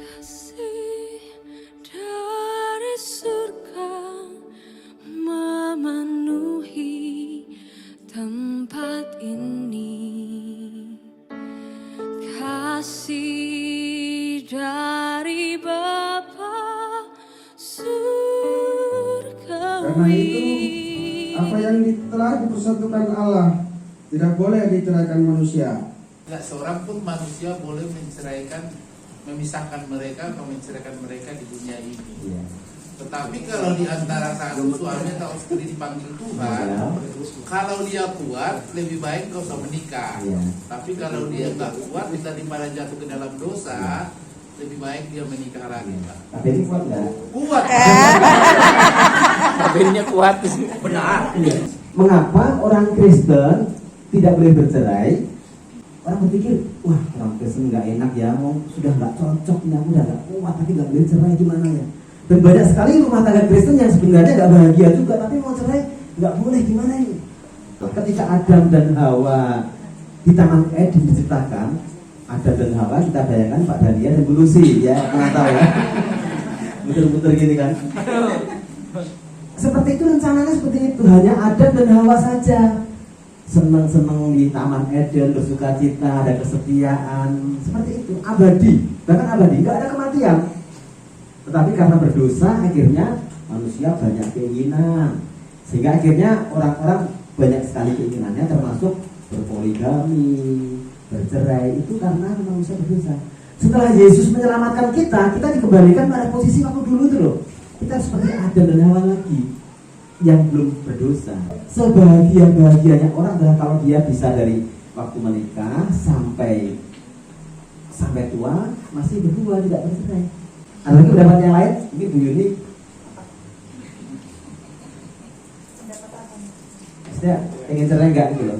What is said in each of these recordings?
Kasih dari surga memenuhi tempat ini. Kasih dari Bapa surgawi. Karena itu, apa yang telah dipersatukan Allah tidak boleh diceraikan manusia. Tidak seorang pun manusia boleh memisahkan mereka atau menceraikan mereka di dunia ini. Tetapi kalau di antara satu suami atau istri dipanggil Tuhan, kalau dia kuat, lebih baik kau usah menikah. Tapi kalau dia nggak kuat, daripada jatuh ke dalam dosa, lebih baik dia menikah lagi. Tapi ini kuat nggak? Kuat. Tabirnya kuat. Benar. Mengapa orang Kristen tidak boleh bercerai? Orang berpikir, wah orang Kristen nggak enak ya, mau sudah nggak cocok, ya udah nggak kuat, tapi nggak boleh cerai gimana ya? Dan banyak sekali rumah tangga Kristen yang sebenarnya nggak bahagia juga, tapi mau cerai nggak boleh, gimana ini? Ketika Adam dan Hawa di Taman Eden diciptakan, Adam dan Hawa kita bayangkan Pak Dania dan Bu Lucy, ya nggak tahu ya, muter-muter gini kan? Seperti itu rencananya, seperti itu, hanya Adam dan Hawa saja. Senang-senang di Taman Eden, bersuka cita, ada kesetiaan, seperti itu, abadi, bahkan abadi, nggak ada kematian. Tetapi karena berdosa, akhirnya manusia banyak keinginan, sehingga akhirnya orang-orang banyak sekali keinginannya, termasuk berpoligami, bercerai, itu karena manusia berdosa. Setelah Yesus menyelamatkan kita dikembalikan pada posisi waktu dulu itu loh. Kita seperti Adam dan Hawa lagi, yang belum berdosa. Sebahagia-bahagianya orang adalah kalau dia bisa dari waktu menikah sampai tua masih berdua, tidak bercerai. Ada lagi pendapat yang lain? Ini Bu Yuni. Saya ingin cerai enggak gitu loh.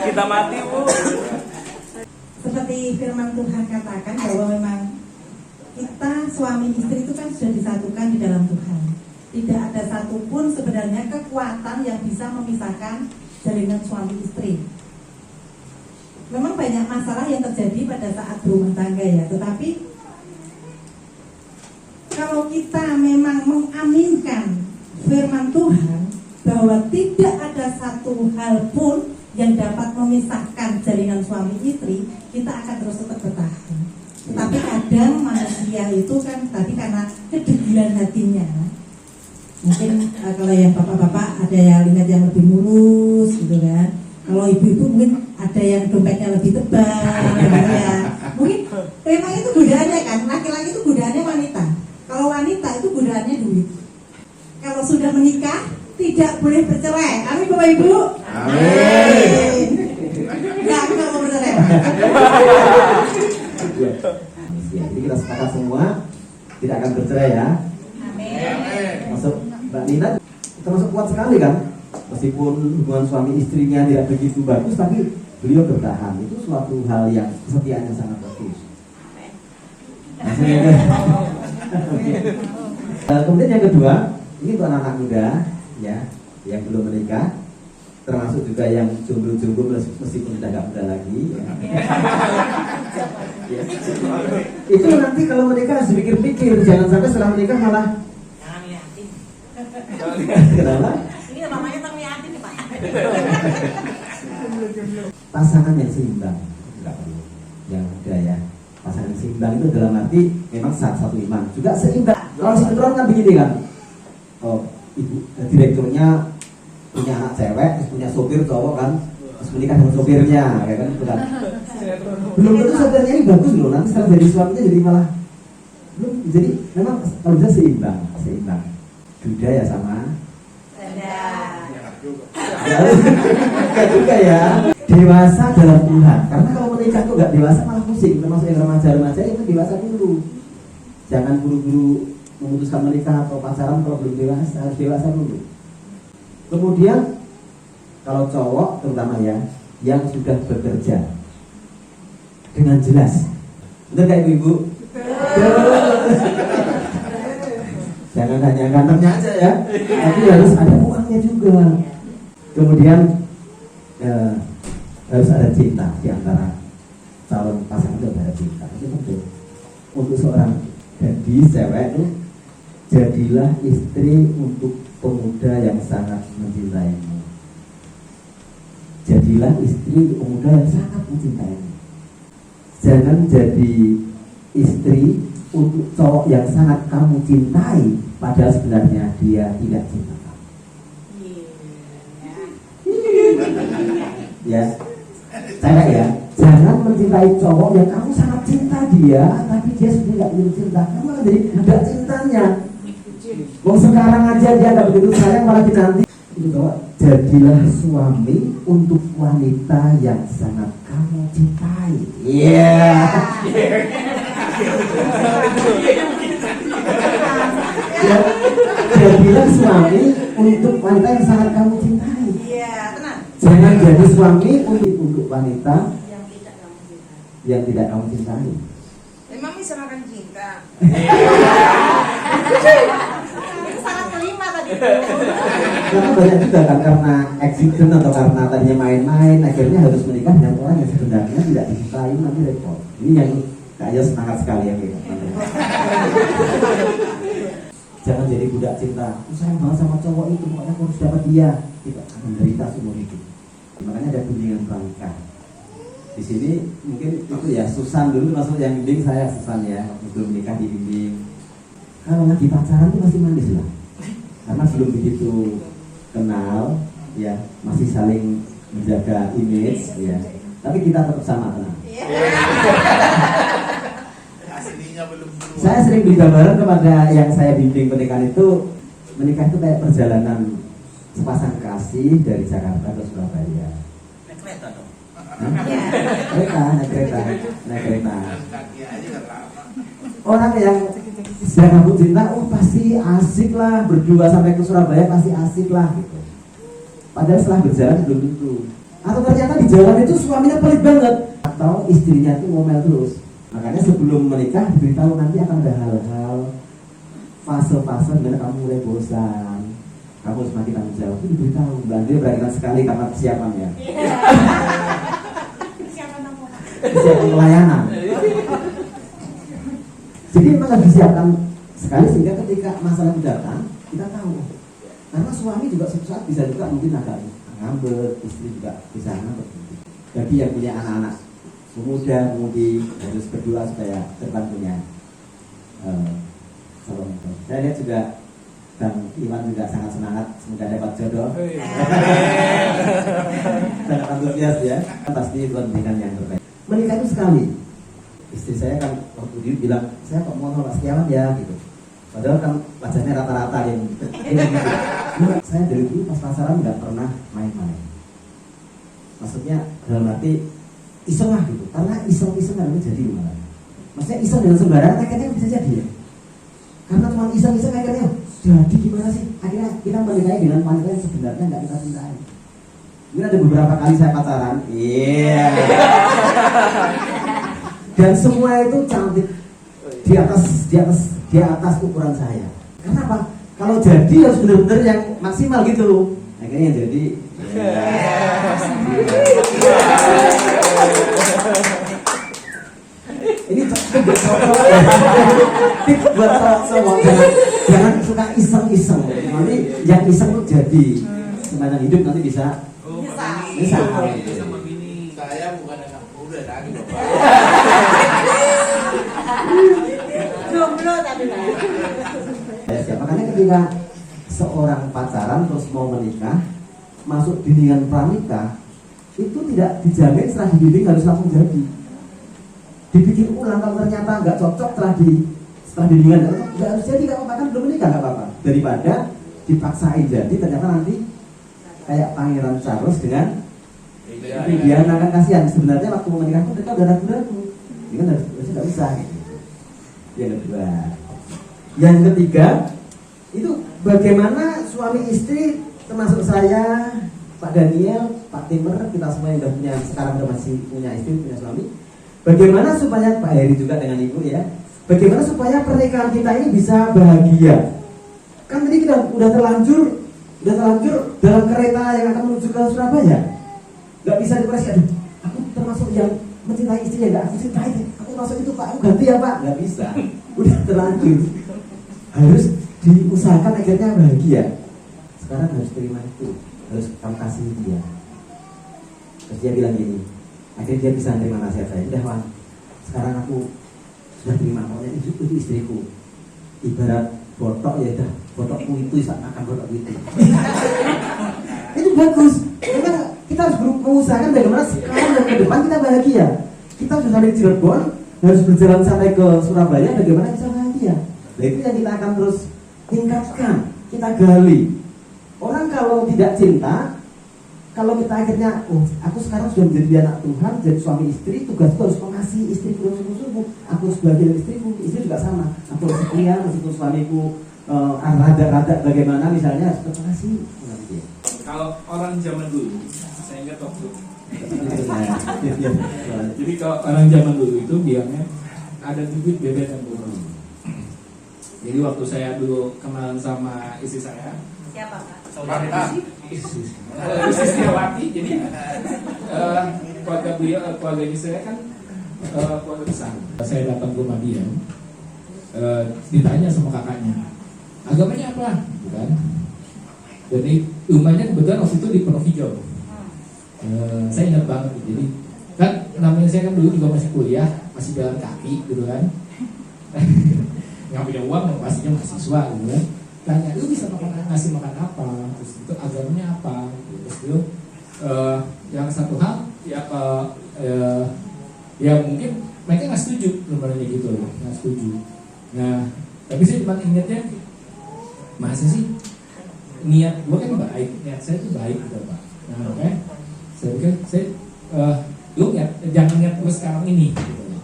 Kita mati, Bu. Seperti firman Tuhan katakan bahwa memang kita suami istri itu kan sudah disatukan di dalam Tuhan. Tidak ada satupun sebenarnya kekuatan yang bisa memisahkan jalinan suami istri. Memang banyak masalah yang terjadi pada saat berumah tangga ya, tetapi kalau kita memang mengaminkan firman Tuhan bahwa tidak ada satu hal pun yang dapat memisahkan jalinan suami istri, kita akan terus tetap bertahan. Tetapi kadang manusia itu kan tadi karena kedegilan hatinya. Mungkin kalau yang bapak-bapak ada yang lihat yang lebih mulus gitu kan. Kalau ibu-ibu mungkin ada yang dompetnya lebih tebal ya. Mungkin memang itu godaannya kan, laki-laki itu godaannya wanita. Kalau wanita itu godaannya duit. Kalau sudah menikah tidak boleh bercerai. Amin Bapak Ibu. Amin. Enggak, aku nggak mau bercerai. Jadi kita sepakat semua tidak akan bercerai ya. Amin. Masuk Mbak Nina termasuk kuat sekali kan. Meskipun hubungan suami istrinya tidak begitu bagus, tapi beliau bertahan. Itu suatu hal yang kesetiaan yang sangat bagus. Kemudian yang kedua, ini untuk anak-anak muda ya, yang belum menikah, termasuk juga yang jomblo-jomblo meskipun sudah nggak muda lagi ya. Ya. Itu nanti kalau menikah harus pikir-pikir, jangan sampai setelah menikah malah Jangan liatin. kenapa? Ini namanya terliatin nih Pak. Pasangan yang seimbang, nggak perlu yang muda ya. Pasangan yang seimbang itu dalam arti memang satu iman, juga seimbang. Kalau sinetron kan begini kan, oh ibu direkturnya punya anak cewek, terus punya sopir cowok kan, terus menikah dengan sopirnya, kayak kan itu kan. Belum tentu sopirnya ini bagus loh, nanti setelah jadi suaminya jadi malah belum. Jadi memang kalau bisa seimbang. Duda ya sama. Enggak juga ya. Dewasa dalam Tuhan. Karena kalau menikah tuh nggak dewasa malah pusing. Termasuk yang remaja itu dewasa dulu. Jangan buru-buru memutuskan menikah atau pacaran kalau belum dewasa, harus dewasa dulu. Kemudian kalau cowok terutama ya, yang sudah bekerja dengan jelas, benar nggak ibu-ibu? Jangan hanya gantengnya aja ya, tapi harus ada uangnya juga. Kemudian harus ada cinta di antara calon pasangan, itu ada cinta, itu penting. Untuk seorang gadis cewek itu, jadilah istri untuk pemuda yang sangat mencintaimu. Jadilah istri untuk pemuda yang sangat mencintaimu. Jangan jadi istri untuk cowok yang sangat kamu cintai, padahal sebenarnya dia tidak cinta kamu. Ya, cewek ya, jangan mencintai cowok yang kamu sangat cinta dia, tapi dia sebenarnya tidak cinta kamu, jadi tidak cintanya. Mau sekarang aja dia nggak begitu sayang, malah nanti itu cowok. Jadilah suami untuk wanita yang sangat kamu cintai. Iya. Ya, jadilah suami untuk wanita yang sangat kamu cintai. Iya, tenang. Jangan jadi suami untuk wanita yang tidak kamu cintai. Memang bisa makan cinta. Itu sangat kelima tadi. Karena banyak juga kan, karena accident atau karena tadinya main-main, akhirnya harus menikah dengan orang yang sebenarnya tidak dicintai, nanti repot. Ini yang kayaknya semangat sekali ya gitu. Jangan jadi budak cinta. Aku sayang banget sama cowok itu, pokoknya aku harus dapat dia. Tidak akan menderita seumur hidup. Makanya ada bimbingan pranikah. Di sini mungkin itu ya, Susan dulu masuk yang bimbing saya, Susan ya, waktu belum menikah dibimbing. Kalau lagi pacaran itu masih manis lah, karena belum begitu kenal, ya masih saling menjaga image, ya. Tapi kita tetap sama, tenang. Aslinya belum keluar. Saya sering beri gambaran kepada yang saya bimbing pernikahan itu, menikah itu kayak perjalanan sepasang kasih dari Jakarta ke Surabaya. Naik kereta dong. Naik kereta. Kaki aja kan lama. Orang yang sedang kamu cinta, oh pasti asik lah, berdua sampai ke Surabaya pasti asik lah gitu. Padahal setelah berjalan belum tentu. Atau ternyata di jalan itu suaminya pelit banget, atau istrinya itu ngomel terus. Makanya sebelum menikah diberitahu nanti akan ada hal-hal, fase-fase dimana kamu mulai bosan, kamu harus makin tanggung jawab, itu diberitahu. Mbak Andrea berangkat sekali karena persiapan ya. Persiapan pelayanan. Jadi memang harus disiapkan sekali sehingga ketika masalah itu datang kita tahu. Karena suami juga suatu saat bisa juga mungkin agak ngambek, istri juga bisa ngambek. Bagi yang punya anak-anak muda, mudi harus berdoa supaya depan punya calon. Saya lihat juga Bang Iwan juga sangat semangat, semoga dapat jodoh. Sangat antusias ya. Pasti Tuhan berikan yang terbaik. Menikah itu sekali. Istri saya kan waktu dia bilang, saya kok mau nolak Setiawan ya gitu. Padahal kan wajahnya rata-rata yang gitu. Saya dari dulu pas pasaran nggak pernah main-main. Maksudnya dalam arti iseng lah gitu. Karena iseng-iseng kan jadi malah. Maksudnya iseng dengan sembarangan akhirnya bisa jadi ya. Karena cuma iseng-iseng akhirnya jadi gimana sih? Akhirnya kita menikahi dengan wanita yang sebenarnya nggak kita cintai. Ini ada beberapa kali saya pacaran. Iya. Dan semua itu cantik di atas ukuran saya. Kenapa? Kalau jadi harus benar-benar yang maksimal gitu. Akhirnya yang jadi. Ini buat cowok. Jangan suka iseng-iseng. Nanti yang iseng itu jadi. Sepanjang hidup nanti bisa. Bisa. Saya bukan anak muda lagi, Bapak. Jomblo tadi Pak. Ya, makanya ketika seorang pacaran terus mau menikah, masuk bimbingan pranikah, itu tidak dijamin setelah dibimbing harus langsung jadi. Dibikin ulang kalau ternyata nggak cocok setelah bimbingan nggak harus jadi, nggak apa-apa, kan belum menikah nggak apa-apa. Daripada dipaksain jadi ternyata nanti kayak Pangeran Charles dengan Diana, kan kasihan. Sebenarnya waktu mau menikah pun mereka udah ragu-ragu. Ini kan harusnya nggak usah gitu. Yang kedua, yang ketiga itu bagaimana suami istri termasuk saya, Pak Daniel, Pak Timur, kita semua yang udah punya sekarang udah masih punya istri, punya suami. Bagaimana supaya Pak Heri juga dengan ibu ya, bagaimana supaya pernikahan kita ini bisa bahagia? Kan tadi kita udah terlanjur dalam kereta yang akan menuju ke Surabaya. Nggak bisa depresi, aduh aku termasuk yang mencintai istrinya, nggak aku cintai, aku masuk itu Pak, aku ganti ya Pak. Nggak bisa, udah terlanjur. Harus diusahakan akhirnya bahagia. Sekarang harus terima itu, harus kamu kasih dia. Terus dia bilang gini, akhirnya dia bisa terima nasihat saya. Udah Wan, sekarang aku sudah terima, pokoknya itu istriku. Ibarat botok ya dah, botokku itu akan botok itu. Itu bagus. Karena kita harus mengusahakan bagaimana sekarang dan ke depan kita bahagia. Kita sudah dari Cirebon, harus berjalan sampai ke Surabaya, bagaimana bisa bahagia. Nah itu yang kita akan terus tingkatkan, kita gali. Orang kalau tidak cinta, kalau kita akhirnya, oh aku sekarang sudah menjadi anak Tuhan, jadi suami istri, tugasku harus mengasihi istriku sungguh-sungguh. Aku harus bahagia dengan istriku, istri juga sama. Aku harus setia, meskipun suamiku rada-rada bagaimana misalnya, harus mengasihi. Kalau orang zaman dulu, saya ingat waktu. Jadi kalau orang zaman dulu itu bilangnya ada bibit bebek dan burung. Jadi waktu saya dulu kenalan sama istri saya, Siapa Pak? Saudara. istri Setiawati. Jadi keluarga beliau, keluarga istri saya kan keluarga besar. Saya datang ke rumah dia, ditanya sama kakaknya, agamanya apa? Bukan. Jadi rumahnya kebetulan waktu itu di Pondok Hijau. Saya ingat banget. Jadi kan namanya saya kan dulu juga masih kuliah, masih jalan kaki gitu kan. Nggak punya uang, pastinya mahasiswa gitu kan. Tanya, lu bisa ngasih makan apa? Terus itu agamanya apa? Terus itu yang satu hal ya mungkin mereka nggak setuju sebenarnya gitu loh, nggak setuju. Nah tapi saya cuma ingatnya, masa sih niat gue kan baik, niat saya itu baik gitu Pak. Nah oke, saya pikir lu jangan niat gue sekarang ini gitu loh.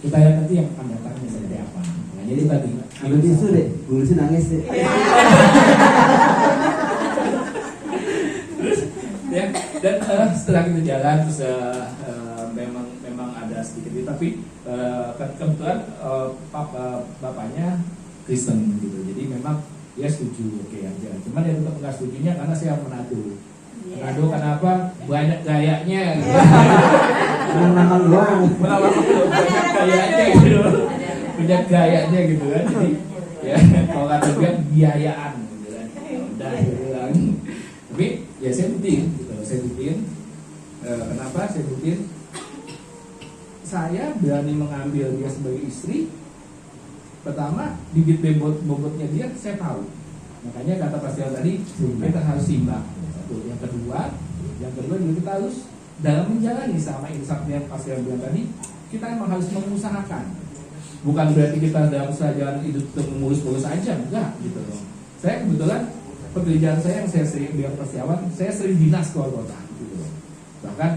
Kita lihat nanti yang akan datangnya seperti apa. Nah jadi tadi Ambil tisu deh, gue sih nangis deh. Terus ya, dan setelah kita jalan terus memang ada sedikit tapi kebetulan bapaknya Kristen gitu, jadi memang dia setuju oke aja. Cuman dia tetap nggak setujunya karena saya Manado. Manado kenapa? Banyak gayanya gitu. Menang doang. Banyak gayanya gitu. Banyak gayanya gitu kan. Jadi ya kalau kata dia biayaan gitu kan. Udah bilang. Tapi ya saya buktiin gitu. Saya buktiin. Kenapa saya buktiin? Saya berani mengambil dia sebagai istri. Pertama, bibit bobotnya dia saya tahu. Makanya kata Pastor tadi, kita harus simbang. Yang kedua juga kita harus dalam menjalani sama insaf yang Pastor bilang tadi, kita memang harus mengusahakan. Bukan berarti kita dalam jalan hidup mengurus-urus aja, enggak gitu loh. Saya kebetulan pekerjaan saya yang saya sering bilang persiapan, saya sering dinas keluar kota gitu loh. Bahkan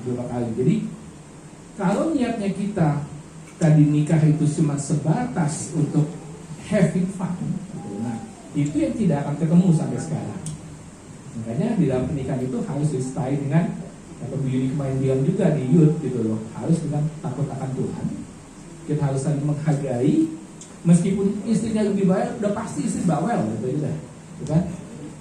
beberapa kali. Jadi kalau niatnya kita tadi nikah itu cuma sebatas untuk having fun gitu. Nah itu yang tidak akan ketemu sampai sekarang. Makanya di dalam pernikahan itu harus disertai dengan atau Billy kemarin bilang juga di youth gitu loh, harus dengan takut akan Tuhan. Kita harus saling menghargai, meskipun istrinya lebih baik, udah pasti istri bawel gitu kan.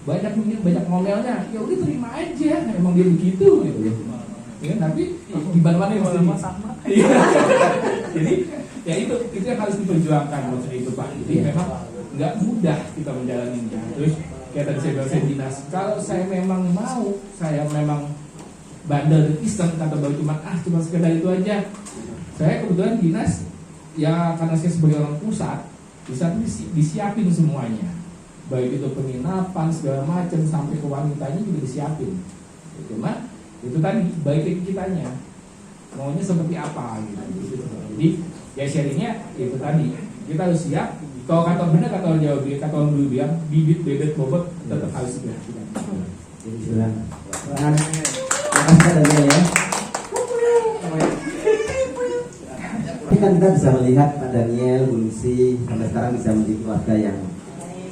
Banyak ngomelnya, ya udah terima aja, emang dia begitu gitu loh. Ya, tapi di mana-mana yang sama. Jadi ya itu yang harus diperjuangkan maksud itu Pak. Jadi memang nggak mudah kita menjalaninya. Terus kayak tadi saya bilang saya dinas. Kalau saya memang mau, saya memang bandel Islam kata baru cuma sekedar itu aja. Saya kebetulan dinas ya karena saya sebagai orang pusat bisa disiapin semuanya. Baik itu penginapan segala macam sampai ke wanitanya juga disiapin. Cuma itu tadi baik kitanya maunya seperti apa gitu. Jadi ya sharingnya itu tadi kita harus siap. Kalau kata benar kata orang Jawa kata orang dulu bilang bibit bebek bobot tetap harus diperhatikan. Jadi silakan. Makasih ya. Ini kan kita bisa melihat Pak Daniel, Bu Lucy sampai sekarang bisa menjadi keluarga yang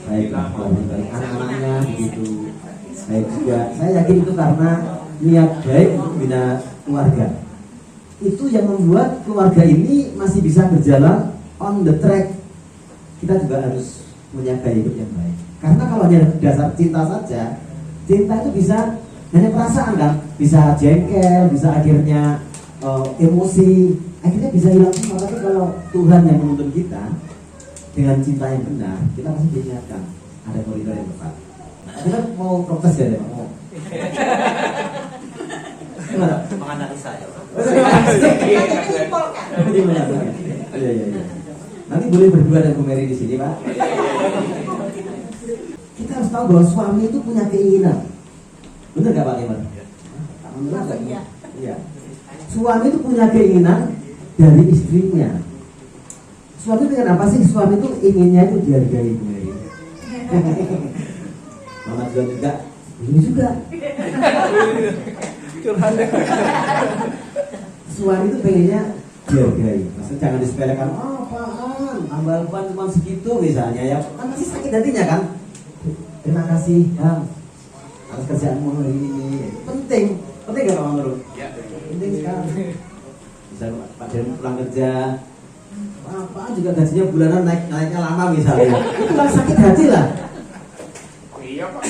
baik, anak-anaknya begitu. Baik juga. Saya yakin itu karena niat baik untuk membina keluarga. Itu yang membuat keluarga ini masih bisa berjalan on the track. Kita juga harus punya gaya hidup yang baik. Karena kalau hanya dasar cinta saja, cinta itu bisa hanya perasaan kan, bisa jengkel, bisa akhirnya emosi, akhirnya bisa hilang semua. Tapi kalau Tuhan yang menuntun kita dengan cinta yang benar, kita pasti diingatkan ada koridor yang tepat. Kita mau protes ya, Pak? Mau. Gimana? Menganalisa ya. Iya. Nanti boleh berdua dan Bu Mary di sini, Pak. Kita harus tahu bahwa suami itu punya keinginan. Benar nggak Pak Iman? Benar nggak? Iya. Suami itu punya keinginan dari istrinya. Suami pengen apa sih? Suami itu inginnya itu dihargai, Bu Mary. Mama juga ini juga. Suami itu pengennya dihargai. Maksudnya jangan disepelekan. Oh, apaan? Tambal-ban cuma segitu misalnya ya. Kan masih sakit hatinya kan. Terima kasih, Bang. Atas kerjaanmu hari ini. Penting gak Pak Menurut? Ya. Penting sekali. Misalnya Pak Jan pulang kerja, apaan juga gajinya bulanan naiknya lama misalnya. Itu kan sakit hati lah. Iya Pak.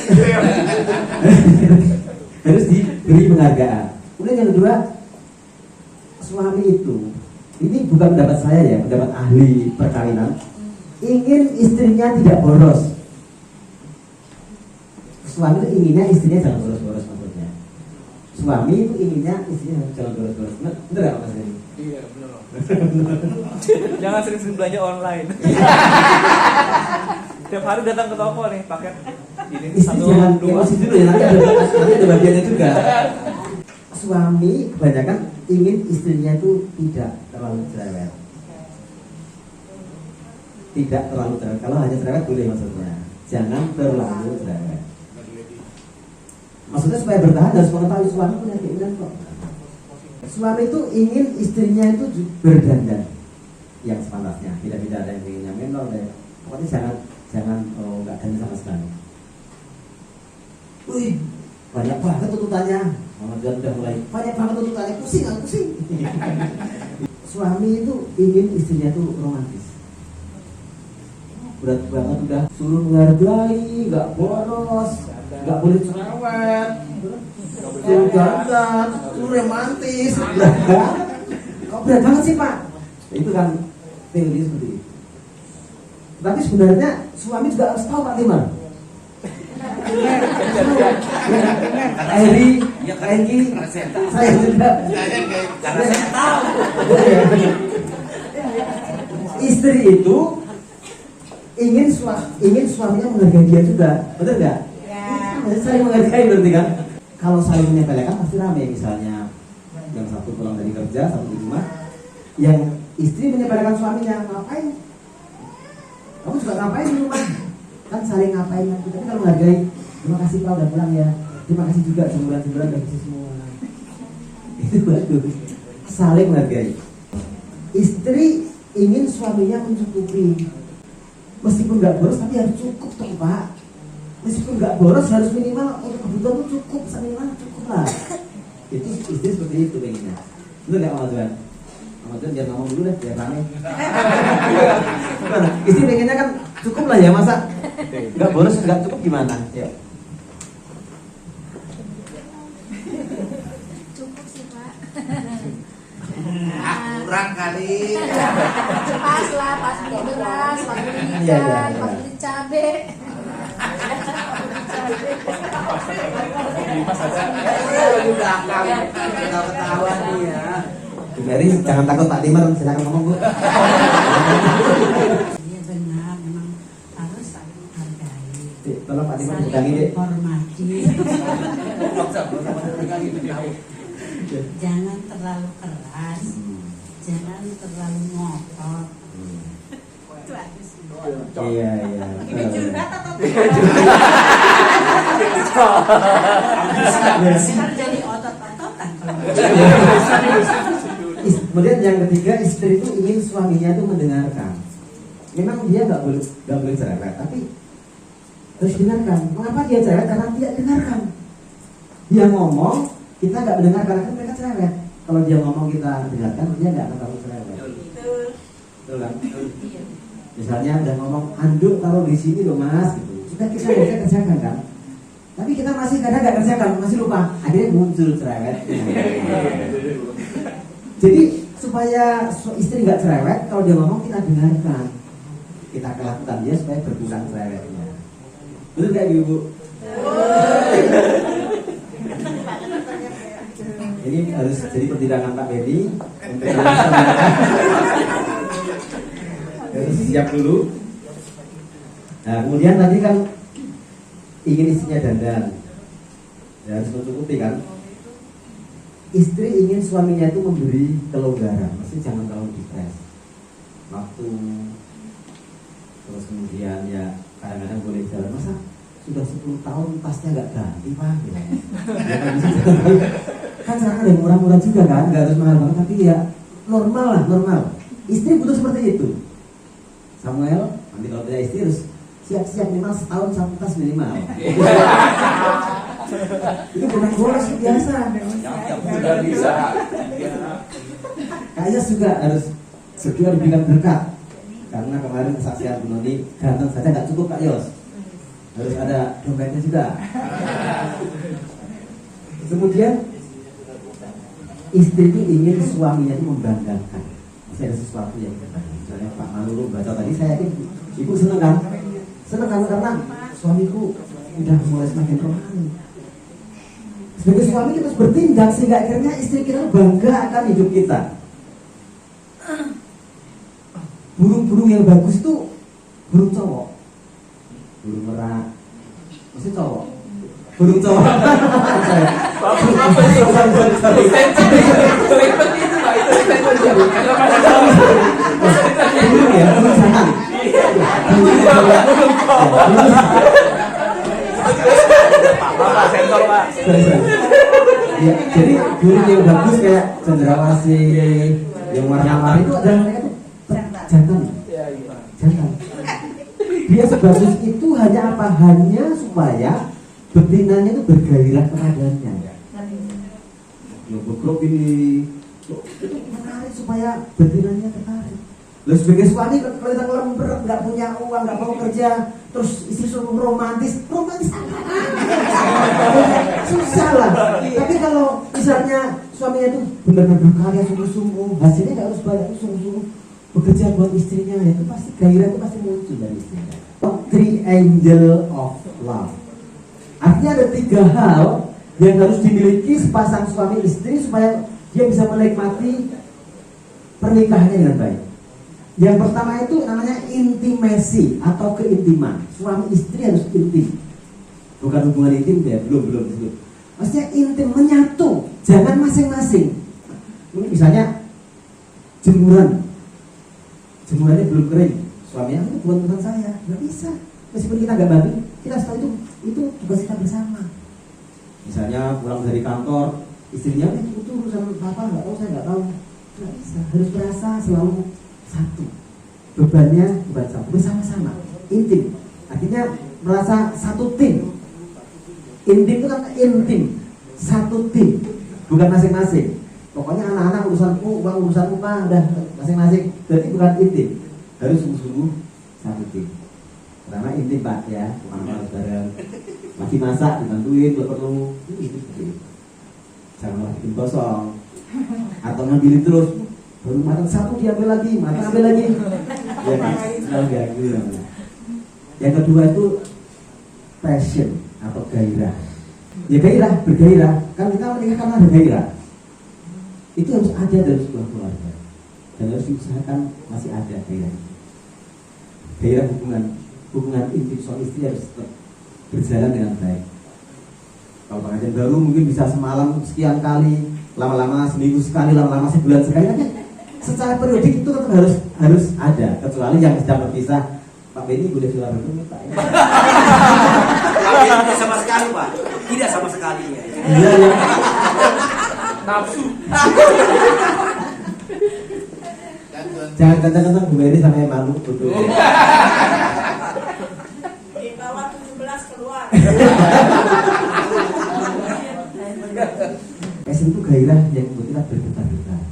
Harus diberi penghargaan. Kemudian yang kedua, suami itu, ini bukan pendapat saya ya, pendapat ahli perkawinan, ingin istrinya tidak boros. Suami itu inginnya istrinya jangan boros-boros maksudnya. Suami itu inginnya istrinya jangan boros-boros. Bener gak Mas Heri? Iya, benar. Jangan sering-sering belanja online. Tiap hari datang ke toko nih paket ini Istri jangan emosi dulu ya, nanti ada bagiannya juga. Suami kebanyakan ingin istrinya itu tidak terlalu cerewet. Tidak terlalu cerewet. Kalau hanya cerewet boleh maksudnya. Jangan terlalu cerewet. Maksudnya supaya bertahan harus mengetahui suami punya keinginan kok. Suami itu ingin istrinya itu berdandan yang sepantasnya. Tidak ada yang inginnya menor deh. Pokoknya jangan nggak dandan sama sekali. Wih, banyak banget tuntutannya. Mama Tuhan udah mulai banyak banget tuntutannya, pusing. Suami itu ingin istrinya tuh romantis. Berat banget udah suruh menghargai, nggak boros, nggak boleh cerewet, suruh dandan, suruh romantis, berat banget. Kok berat banget sih Pak? Itu kan teori seperti itu. Tapi sebenarnya suami juga harus tahu Pak Timar. Kak Eri, Kak Enggi, saya juga. Karena saya tahu. Istri itu ingin suaminya menghargai dia juga, betul nggak? Ya. Saling menghargai berarti kan. Kalau saling menyepelekan pasti ramai. Misalnya yang satu pulang dari kerja, satu di rumah, yang istri menyepelekan suaminya, ngapain? Kamu juga ngapain di rumah? Kan saling ngapain nanti. Tapi kalau menghargai, terima kasih Pak udah pulang ya. Terima kasih juga sembulan bagi semua. Itu bagus. Saling menghargai. Istri ingin suaminya mencukupi. Meskipun nggak boros tapi harus cukup toh Pak. Meskipun nggak boros harus minimal untuk kebutuhan itu cukup, minimal cukup lah. Itu istri seperti itu pengennya. Betul nggak Mama Tuhan? Mama Tuhan biar ngomong dulu deh, biar rame. Gimana? Istri pengennya kan cukup lah ya, masa nggak boros nggak cukup gimana? Ya. Cukup sih Pak. Kurang kali. Pas lah, pas beli beras, pas beli ikan, Iya. pas beli cabe. di belakang. Ketawa nih ya. Bu Mary jangan takut Pak Timar, silakan ngomong Bu. Iya benar, memang harus saling menghargai, Tolong Pak Timar saling pegangi deh. menghormati. Jangan terlalu keras, jangan terlalu ngotot. Itu aja sih. Iya. Ini curhat atau jadi otot-ototan kalau Kemudian yang ketiga, istri itu ingin suaminya itu mendengarkan. Memang dia nggak boleh cerewet, tapi harus dengarkan. Mengapa dia cerewet? Karena dia dengarkan. Dia ngomong, kita nggak mendengarkan, karena mereka cerewet. Kalau dia ngomong kita dengarkan, dia nggak akan terlalu cerewet. Betul kan? Misalnya udah ngomong anduk taruh di sini loh Mas, gitu. Sudah kita kerjakan kan? Tapi kita masih kadang nggak kerjakan, masih lupa. Akhirnya muncul cerewet. Jadi supaya istri nggak cerewet, kalau dia ngomong kita dengarkan, kita lakukan dia supaya berkurang cerewetnya. Betul nggak ibu? Ini harus jadi pertimbangan Pak Bedi untuk harus siap dulu. Nah kemudian tadi kan ingin istrinya dandan, ya harus mencukupi kan. Istri ingin suaminya itu memberi kelonggaran, mesti jangan terlalu stres. Waktu terus kemudian ya kadang-kadang boleh jalan, masa sudah 10 tahun tasnya nggak ganti Pak? Ya, kan sekarang ada yang murah-murah juga kan, nggak harus mahal banget, tapi ya normal lah, normal. Istri butuh seperti itu. Samuel, nanti kalau punya istri harus siap-siap minimal setahun satu tas minimal. Itu bukan bolos biasa. Sudah bisa. Kayaknya juga harus segera diberikan berkat. Karena kemarin kesaksian Bu Noni ganteng saja nggak cukup Kak Yos, harus ada dompetnya juga. Kemudian istri itu ingin suaminya itu membanggakan. Masih ada sesuatu yang berbangga. Misalnya Pak Malulu baca tadi, saya yakin ibu senang kan? Senang kan karena suamiku udah mulai semakin rohani. Sebagai suami kita harus bertindak sehingga akhirnya istri kita bangga akan hidup kita. Burung-burung yang bagus itu burung cowok, burung merak, maksudnya cowok, burung cowok. Burung ya, burung jangan. Ya, jadi burung yang bagus kayak cendrawasih, yang warna-warni itu adalah mereka tuh jantan. Jantan. Dia sebagus itu hanya apa? Hanya supaya betinanya itu bergairah kepadanya. Yang bergerak ini, itu menarik supaya betinanya tertarik. Lalu sebagai suami kalau kita lember, nggak punya uang, nggak mau kerja, terus istri suruh romantis apa? Susah lah. Tapi kalau misalnya suaminya itu benar-benar berkarya sungguh-sungguh, hasilnya nggak harus banyak, sungguh-sungguh bekerja buat istrinya, ya itu pasti gairah itu pasti muncul dari istrinya. Three angel of love. Artinya ada 3 hal yang harus dimiliki sepasang suami istri supaya dia bisa menikmati pernikahannya dengan baik. Yang pertama itu namanya intimacy atau keintiman. Suami istri harus intim. Bukan hubungan intim ya, belum. Maksudnya intim, menyatu, jangan masing-masing. Misalnya jemurannya belum kering, suaminya itu bukan urusan saya, nggak bisa. Meskipun kita nggak bantu, kita setelah itu tugas kita bersama. Misalnya pulang dari kantor, istrinya itu urusan apa nggak tahu, saya nggak tahu, nggak bisa. Harus berasa selalu satu, bebannya bukan satu, bersama-sama, intim. Artinya merasa satu tim. Intim itu kan intim, satu tim, bukan masing-masing. Pokoknya anak-anak urusanku, uang urusanku Pak, udah masing-masing. Berarti bukan intim, harus sungguh-sungguh satu tim. Pertama intim Pak ya, bukan harus bareng. Lagi masak dibantuin kalau perlu, itu. Jangan malah bikin kosong, atau ngambilin terus. Baru matang satu diambil lagi, matang ambil lagi. Ya kan, selalu ganggu namanya. Yang kedua itu passion atau gairah. Ya gairah, bergairah. Kan kita menikah karena ada gairah. Itu harus ada dalam sebuah keluarga dan harus diusahakan masih ada gairah. Gairah hubungan intim suami istri harus tetap berjalan dengan baik. Kalau pengajian baru mungkin bisa semalam sekian kali, lama-lama seminggu sekali, lama-lama sebulan sekali. Tapi secara periodik itu tetap harus ada. Kecuali yang sedang berpisah, Pak Beni boleh sudah bertemu Pak. Tidak sama sekali Pak, tidak sama sekali ya. Iya ya. Nafsu. Jangan kata-kata Bu Mary sampai malu betul. Di bawah 17 keluar. Passion itu gairah yang membuat kita berdebar-debar.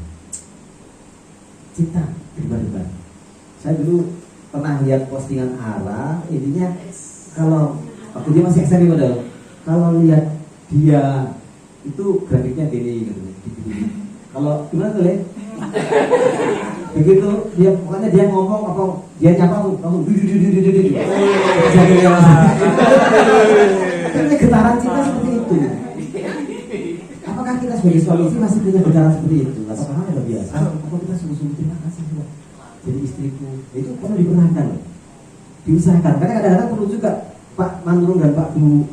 Cinta berdebar-debar. Saya dulu pernah lihat postingan Ara, intinya kalau waktu dia masih SMP modal, kalau lihat dia itu grafiknya gini gitu. Kalau gimana tuh Le? Begitu dia pokoknya dia ngomong apa dia nyapa tuh langsung kan getaran cinta seperti itu. Apakah kita sebagai suami istri masih punya getaran seperti itu? Apakah hal yang biasa? Apa kita sungguh-sungguh terima kasih juga jadi istriku? Itu perlu diperhatikan loh, diusahakan. Karena kadang-kadang perlu juga Pak Manurung dan Pak Bu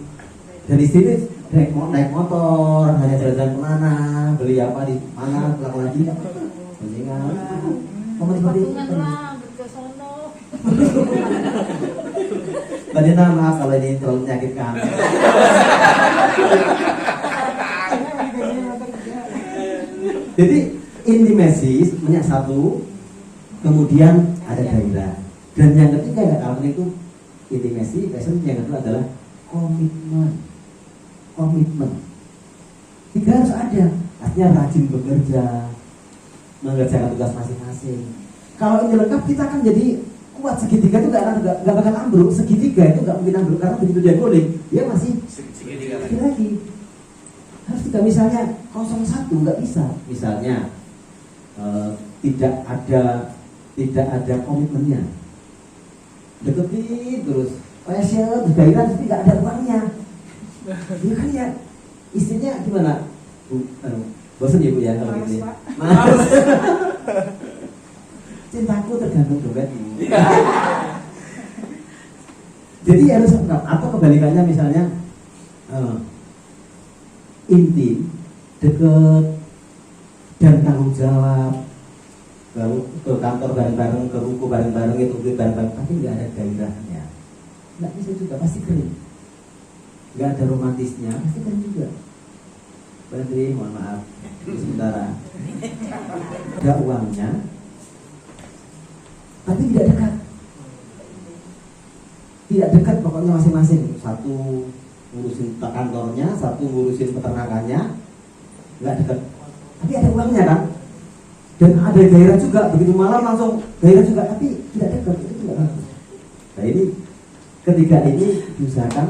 dan istri ini naik motor hanya jalan-jalan kemana, beli apa di mana, pulang lagi mendingan komen seperti itu. Mbak Dina, maaf kalau ini terlalu menyakitkan. Jadi intimasi sebenarnya satu, kemudian ada gairah, dan yang ketiga yang kalah itu intimasi, yang kedua adalah komitmen. Tiga harus ada, artinya rajin bekerja, mengerjakan tugas masing-masing. Kalau ini lengkap kita akan jadi kuat. Segitiga itu nggak bakal ambruk. Segitiga itu nggak mungkin ambruk karena begitu dia golek dia masih segitiga lagi. Harus tidak, misalnya 01 nggak bisa. Misalnya tidak ada komitmennya, deketin terus, passion, gairah tapi nggak ada uangnya. Ya kan ya, istrinya gimana? Bosan ya Bu ya kalau gitu. Cintaku tergantung dompetmu. Jadi harus lengkap. Atau kebalikannya misalnya intim, deket, dan tanggung jawab, baru ke kantor bareng-bareng, ke ruko bareng-bareng, itu bareng-bareng, tapi nggak ada gairahnya, nggak bisa juga, pasti kering. Nggak ada romantisnya, pasti kering juga. Berhenti, mohon maaf, sementara. Ada uangnya, tapi tidak dekat. Tidak dekat pokoknya masing-masing. Satu ngurusin kantornya, satu ngurusin peternakannya, nggak dekat. Tapi ada uangnya kan? Dan ada gairah juga, begitu malam langsung gairah juga, tapi tidak dekat, itu tidak bagus. Nah ini, ketiga ini diusahakan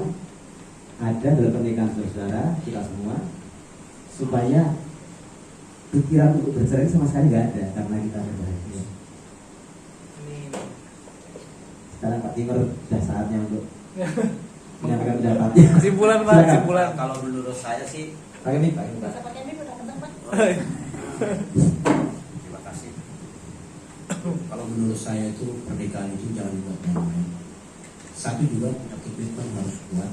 ada dalam pernikahan saudara kita semua, supaya pikiran untuk bercerai sama sekali nggak ada, karena kita berbahagia. Sekarang Pak Timur sudah saatnya untuk menyampaikan pendapatnya. Kesimpulan Pak, kesimpulan. Kalau menurut saya sih, Pak Emi, Pak. terima kasih. Kalau menurut saya itu pernikahan itu jangan dibuat main-main. Satu juga punya komitmen harus kuat.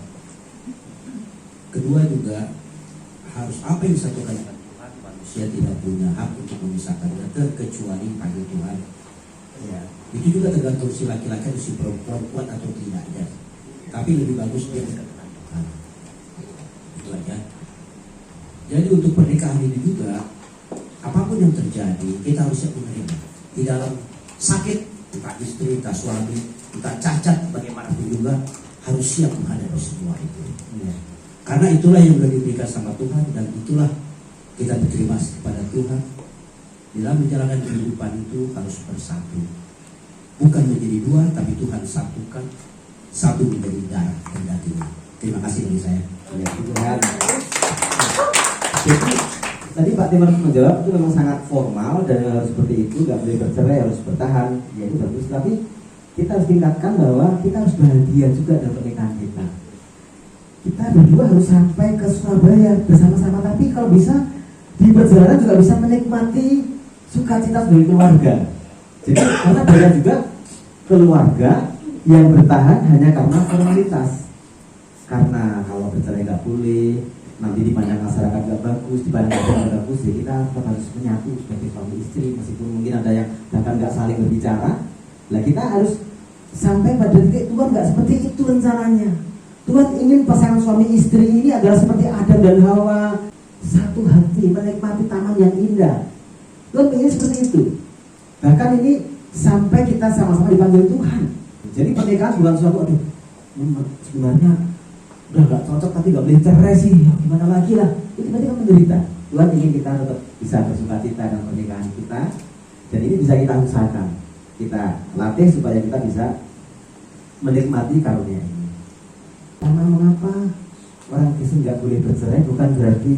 Kedua juga harus apa yang disatukan dengan Tuhan, manusia tidak punya hak untuk memisahkannya terkecuali panggil Tuhan. Ya, itu juga tergantung si laki-laki atau si perempuan kuat atau tidaknya. Tapi lebih bagus dia dekat dengan Tuhan. Itu aja. Jadi untuk pernikahan ini juga, apapun yang terjadi kita harus siap menerima. Di dalam sakit, entah istri, entah suami, entah cacat, bagaimanapun juga harus siap menghadapi semua itu. Ya. Karena itulah yang sudah diberikan sama Tuhan, dan itulah kita berterima kasih kepada Tuhan. Di dalam menjalankan kehidupan itu harus bersatu, bukan menjadi dua, tapi Tuhan satukan, satu menjadi darah dan daging. Terima kasih dari saya. Ya, Tuhan. Jadi tadi Pak Timur menjawab itu memang sangat formal dan harus seperti itu, nggak boleh bercerai, harus bertahan. Ya itu bagus, tapi kita harus tingkatkan bahwa kita harus bahagia juga dalam pernikahan kita. Kita berdua harus sampai ke Surabaya bersama-sama, tapi kalau bisa di perjalanan juga bisa menikmati sukacita sebagai keluarga. Jadi karena banyak juga keluarga yang bertahan hanya karena formalitas. Karena kalau bercerai nggak boleh, nanti dipandang masyarakat nggak bagus, dipandang nggak bagus, ya kita tetap harus menyatu sebagai suami istri, meskipun mungkin ada yang bahkan nggak saling berbicara. Lah kita harus sampai pada titik Tuhan nggak seperti itu rencananya. Tuhan ingin pasangan suami istri ini adalah seperti Adam dan Hawa, satu hati menikmati taman yang indah. Tuhan ingin seperti itu. Bahkan ini sampai kita sama-sama dipanggil Tuhan. Jadi pernikahan bukan suatu aduh sebenarnya udah gak cocok tapi gak boleh cerai sih, gimana lagi lah. Itu berarti kan menderita. Tuhan ingin kita tetap bisa bersukacita dalam pernikahan kita, dan ini bisa kita usahakan, kita latih supaya kita bisa menikmati karunia ini. Karena mengapa orang Kristen nggak boleh bercerai bukan berarti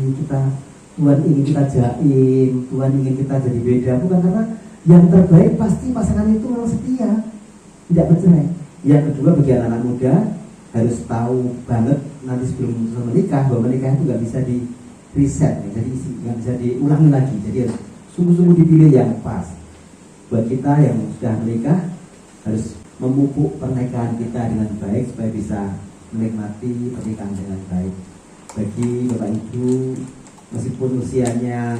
Tuhan ingin kita jaim, Tuhan ingin kita jadi beda, bukan, karena yang terbaik pasti pasangan itu memang setia, tidak bercerai. Yang kedua, bagi anak-anak muda harus tahu banget nanti sebelum menikah bahwa menikah itu nggak bisa di reset, jadi nggak bisa diulangi lagi. Jadi harus sungguh-sungguh dipilih yang pas. Buat kita yang sudah menikah harus memupuk pernikahan kita dengan baik supaya bisa menikmati pernikahan dengan baik. Bagi Bapak Ibu, meskipun usianya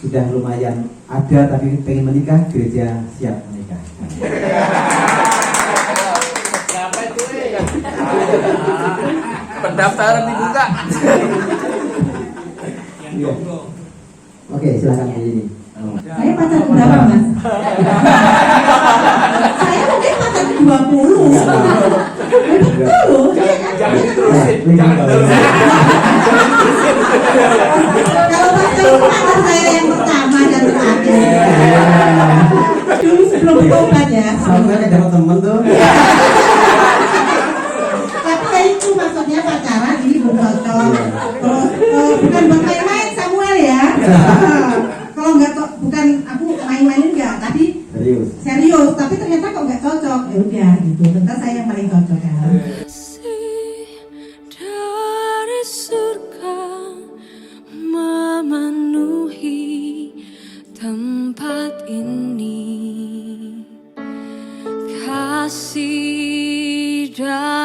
sudah lumayan ada tapi pengen menikah, gereja siap menikah. Siapa itu? Pendaftaran dibuka. Iya. Oke, silakan di sini. Saya pacar berapa, Mas? Saya mungkin pacar 20. Betul. Jangan diterusin. Jangan diterusin. Kalau pacar itu pacar saya yang pertama dan terakhir. Dulu sebelum bertobat ya. Sampai dapat temen tuh. Tapi ya itu maksudnya pacaran ini belum cocok. Terus bukan buat main-main Samuel ya. Kalau nggak bukan aku main-mainin nggak, tapi serius. Tapi ternyata kok nggak cocok. Ya udah gitu. Ternyata saya yang paling cocok kan. Dari surga memenuhi tempat ini, kasih dan